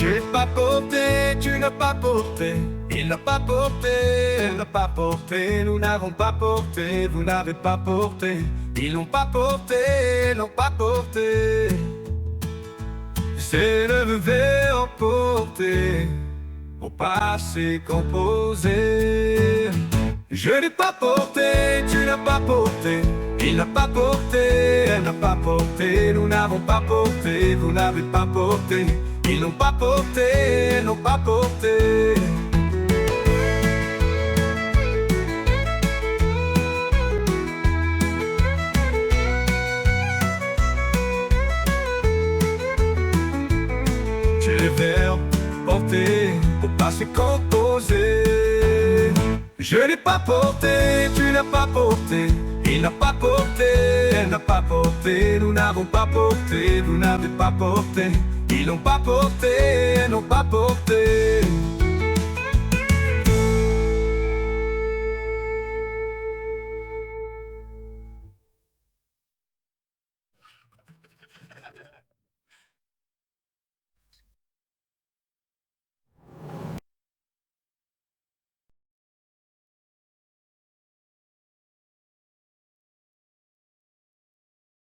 Je l'ai pas porté, tu n'as pas porté. Il n'a pas porté, elle n'a pas porté. Nous n'avons pas porté, vous n'avez pas porté. Ils n'ont pas porté, ils n'ont pas porté. C'est le verre emporté au passé composé. Je n'ai pas porté, tu n'as pas porté. Il n'a pas porté, elle n'a pas porté. Nous n'avons pas porté, vous n'avez pas porté. Ils n'ont pas porté, elles n'ont pas porté. J'ai les verbes portés au passé composé. Je n'ai pas porté, tu n'as pas porté. Il n'a pas porté, elle n'a pas porté. Nous n'avons pas porté, vous n'avez pas porté. Ils n'ont pas porté, elles n'ont pas porté.